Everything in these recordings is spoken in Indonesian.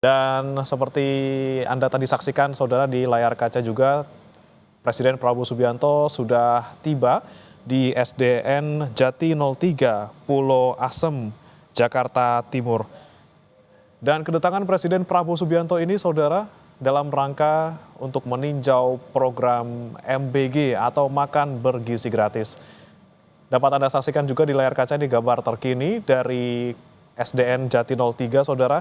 Dan seperti Anda tadi saksikan saudara di layar kaca juga, Presiden Prabowo Subianto sudah tiba di SDN Jati 03 Pulau Asem, Jakarta Timur. Dan kedatangan Presiden Prabowo Subianto ini saudara dalam rangka untuk meninjau program MBG atau makan bergizi gratis. Dapat Anda saksikan juga di layar kaca di gambar terkini dari SDN Jati 03 saudara.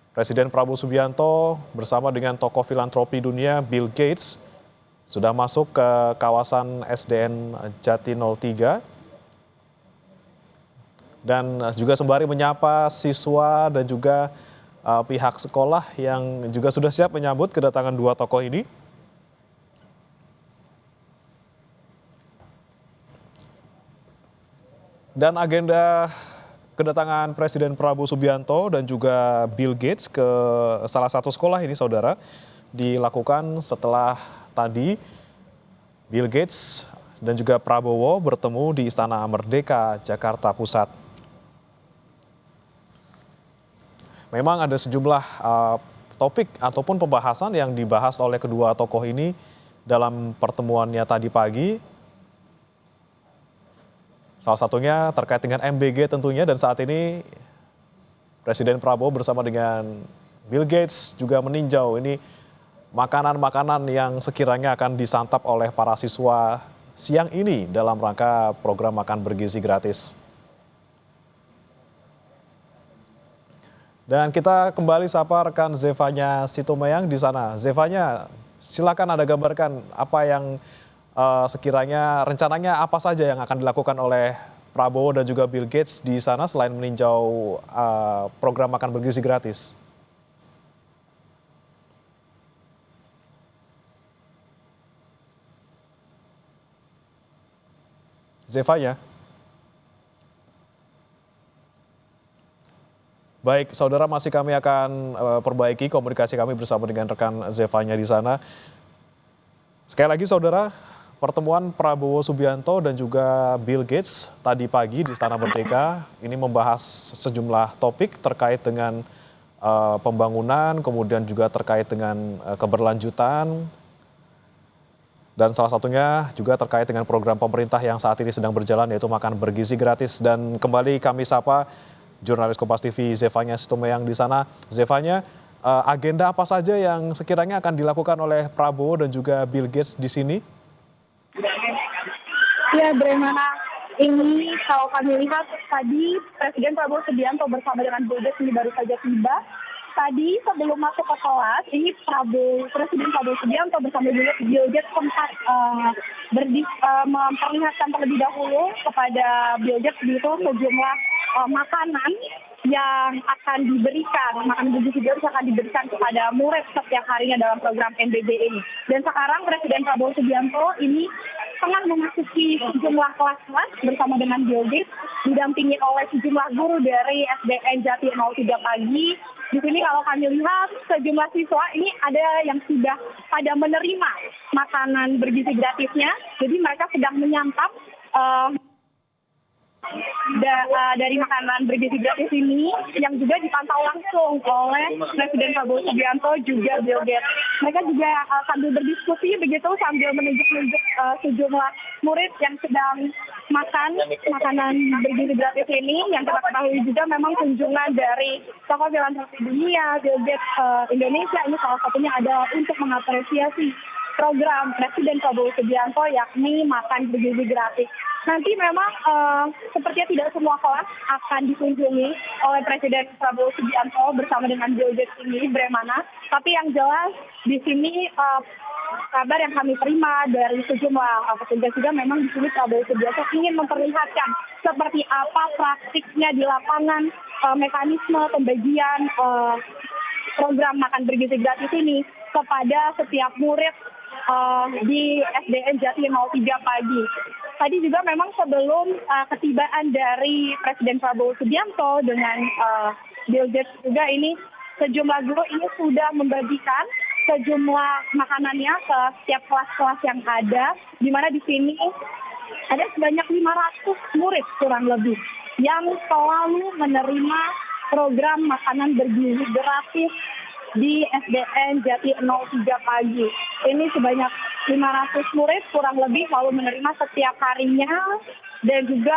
Presiden Prabowo Subianto bersama dengan tokoh filantropi dunia Bill Gates sudah masuk ke kawasan SDN Jati 03 dan juga sembari menyapa siswa dan juga pihak sekolah yang juga sudah siap menyambut kedatangan dua tokoh ini. Dan agenda kedatangan Presiden Prabowo Subianto dan juga Bill Gates ke salah satu sekolah ini saudara dilakukan setelah tadi Bill Gates dan juga Prabowo bertemu di Istana Merdeka, Jakarta Pusat. Memang ada sejumlah topik ataupun pembahasan yang dibahas oleh kedua tokoh ini dalam pertemuannya tadi pagi. Salah satunya terkait dengan MBG tentunya, dan saat ini Presiden Prabowo bersama dengan Bill Gates juga meninjau ini makanan-makanan yang sekiranya akan disantap oleh para siswa siang ini dalam rangka program makan bergizi gratis. Dan kita kembali sapa rekan Zevanya Situmeyang di sana. Zevanya, silakan Anda gambarkan apa yang sekiranya rencananya apa saja yang akan dilakukan oleh Prabowo dan juga Bill Gates di sana selain meninjau program makan bergizi gratis. Zevanya. Baik, saudara, masih kami akan perbaiki komunikasi kami bersama dengan rekan Zevanya di sana. Sekali lagi saudara, pertemuan Prabowo Subianto dan juga Bill Gates tadi pagi di Istana Merdeka ini membahas sejumlah topik terkait dengan pembangunan, kemudian juga terkait dengan keberlanjutan, dan salah satunya juga terkait dengan program pemerintah yang saat ini sedang berjalan yaitu makan bergizi gratis. Dan kembali kami sapa jurnalis Kompas TV Zevanya Situmeyang di sana. Zevanya, agenda apa saja yang sekiranya akan dilakukan oleh Prabowo dan juga Bill Gates di sini? Ya, Bremana, ini kalau kami lihat tadi Presiden Prabowo Subianto bersama dengan Bill Gates ini baru saja tiba. Tadi sebelum masuk ke kelas, ini Presiden Prabowo Subianto bersama Bill Gates sempat memperlihatkan terlebih dahulu kepada Bill Gates itu sejumlah makanan yang akan diberikan, makan bergizi gratis akan diberikan kepada murid setiap harinya dalam program MBG ini. Dan sekarang Presiden Prabowo Subianto ini tengah memasuki sejumlah kelas-kelas bersama dengan Bill Gates, didampingi oleh sejumlah guru dari SDN Jati 03 pagi. Di sini kalau kami lihat sejumlah siswa ini ada yang sudah pada menerima makanan bergizi gratisnya, jadi mereka sedang menyantap dari makanan bergizi gratis ini yang juga dipantau langsung oleh Presiden Prabowo Subianto juga Bill Gates. Mereka juga sambil berdiskusi begitu sambil menunjuk-nunjuk sejumlah murid yang sedang makan makanan bergizi gratis ini. Yang kita ketahui juga memang kunjungan dari tokoh filantropi dunia, Bill Gates Indonesia ini salah satunya adalah untuk mengapresiasi program Presiden Prabowo Subianto yakni makan bergizi gratis. Nanti memang sepertinya tidak semua kelas akan dikunjungi oleh Presiden Prabowo Subianto bersama dengan Bill Gates ini, Bremana. Tapi yang jelas di sini kabar yang kami terima dari sejumlah petugas juga memang di sini Prabowo Subianto ingin memperlihatkan seperti apa praktiknya di lapangan mekanisme pembagian program makan bergizi gratis ini kepada setiap murid di SDN Jati 03 pagi. Tadi juga memang sebelum ketibaan dari Presiden Prabowo Subianto dengan Bill Gates juga ini sejumlah guru ini sudah membagikan sejumlah makanannya ke setiap kelas-kelas yang ada, di mana di sini ada sebanyak 500 murid kurang lebih yang selalu menerima program makanan bergizi gratis di SDN Jati 03 pagi. Ini sebanyak 500 murid kurang lebih selalu menerima setiap harinya. Dan juga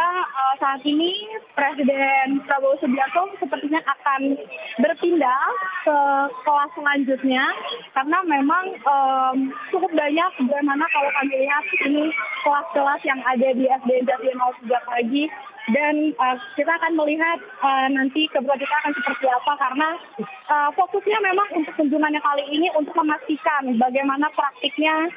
saat ini Presiden Prabowo Subianto sepertinya akan berpindah ke kelas selanjutnya karena memang cukup banyak bagaimana kalau kami lihat ini kelas-kelas yang ada di SDN Jati 03 pagi. Dan kita akan melihat nanti kebetulan kita akan seperti apa karena fokusnya memang untuk kunjungannya kali ini untuk memastikan bagaimana praktiknya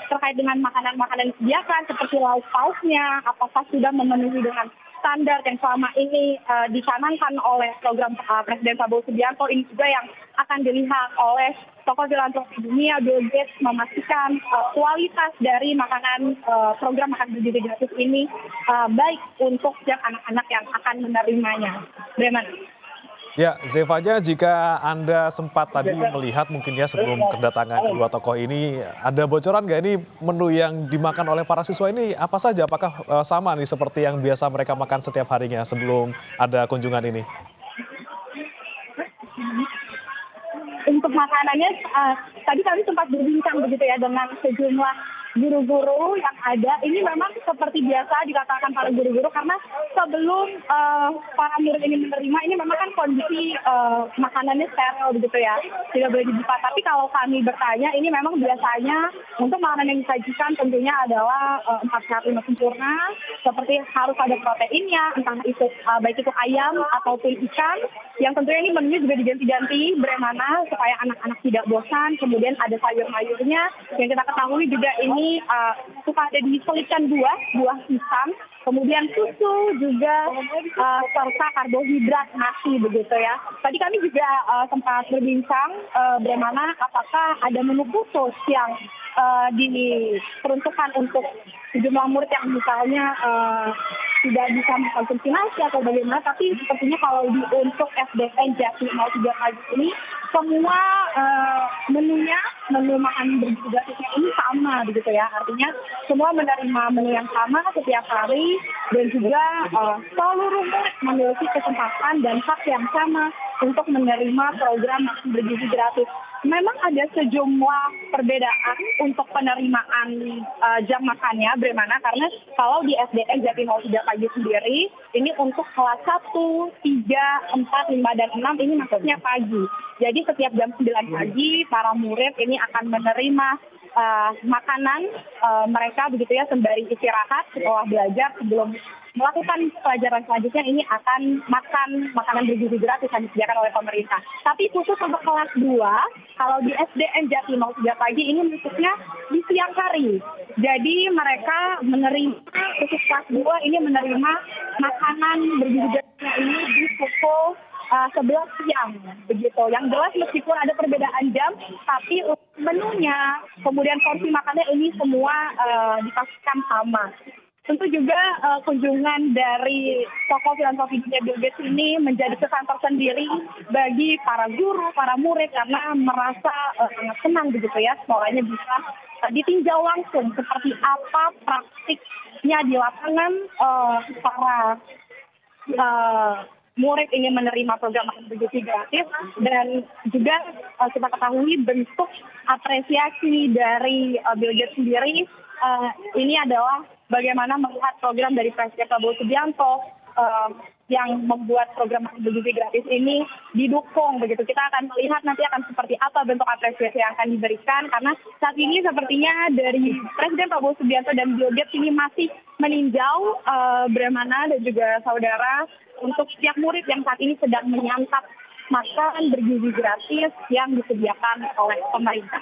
terkait dengan makanan-makanan yang disediakan seperti lauk pauknya, apakah sudah memenuhi dengan standar yang selama ini dicanangkan oleh program Presiden Prabowo Subianto. Ini juga yang akan dilihat oleh tokoh filantropi dunia, Bill Gates, memastikan kualitas dari makanan program makan bergizi gratis ini baik untuk setiap anak-anak yang akan menerimanya. Bagaimana? Ya, Zevanya, jika Anda sempat tadi melihat mungkin ya sebelum kedatangan kedua tokoh ini, ada bocoran nggak ini menu yang dimakan oleh para siswa ini apa saja? Apakah sama nih seperti yang biasa mereka makan setiap harinya sebelum ada kunjungan ini? Untuk makanannya, tadi kami sempat berbincang begitu ya dengan sejumlah guru-guru yang ada. Ini memang seperti biasa dikatakan para guru-guru karena sebelum para murid ini menerima, ini memang kan kondisi makanannya steril begitu ya, tidak boleh dibuka. Tapi kalau kami bertanya, ini memang biasanya untuk makanan yang disajikan tentunya adalah 4 sehat 5 sempurna, seperti harus ada proteinnya, entah itu baik itu ayam ataupun ikan, yang tentunya ini menunya juga diganti-ganti bagaimana supaya anak-anak tidak bosan. Kemudian ada sayur-mayurnya yang kita ketahui juga ini suka ada diselipkan buah pisang, kemudian susu juga serta karbohidrat nasi begitu ya. Tadi kami juga sempat berbincang bagaimana apakah ada menu khusus yang diperuntukkan untuk sejumlah murid yang misalnya tidak bisa mengkonsumsi nasi atau bagaimana, tapi sepertinya kalau untuk SDN Jati 03 pagi ini semua menu makan bergizi gratisnya ini sama begitu ya, artinya semua menerima menu yang sama setiap hari dan juga seluruh murid memiliki kesempatan dan hak yang sama untuk menerima program makan bergizi gratis. Memang ada sejumlah perbedaan untuk penerimaan jam makannya, bagaimana karena kalau di SDN Jati 03 pagi sendiri, ini untuk kelas 1, 3, 4, 5, dan 6 ini maksudnya pagi. Jadi setiap jam 9 pagi, para murid ini akan menerima makanan mereka begitu ya sembari istirahat setelah belajar sebelum melakukan pelajaran selanjutnya ini akan makan makanan bergizi gratis yang disediakan oleh pemerintah. Tapi khusus untuk kelas 2, kalau di SDN Jati 03 pagi ini maksudnya di siang hari. Jadi mereka menerima, khusus kelas 2 ini menerima makanan bergizi gratisnya ini di pukul 11 siang begitu. Yang jelas meskipun ada perbedaan jam, tapi menunya, kemudian porsi makannya ini semua dipastikan sama. Tentu juga kunjungan dari tokoh filantropi dunia Bill Gates ini menjadi kesan tersendiri bagi para guru, para murid karena merasa sangat senang begitu ya, sekolahnya bisa ditinjau langsung seperti apa praktiknya di lapangan para murid ini menerima program makan bergizi gratis. Dan juga kita ketahui bentuk apresiasi dari Bill Gates sendiri ini adalah bagaimana melihat program dari Presiden Prabowo Subianto yang membuat program makan bergizi gratis ini didukung begitu. Kita akan melihat nanti akan seperti apa bentuk apresiasi yang akan diberikan karena saat ini sepertinya dari Presiden Prabowo Subianto dan Bill Gates ini masih meninjau Brahmana dan juga saudara untuk setiap murid yang saat ini sedang menyantap makan bergizi gratis yang disediakan oleh pemerintah.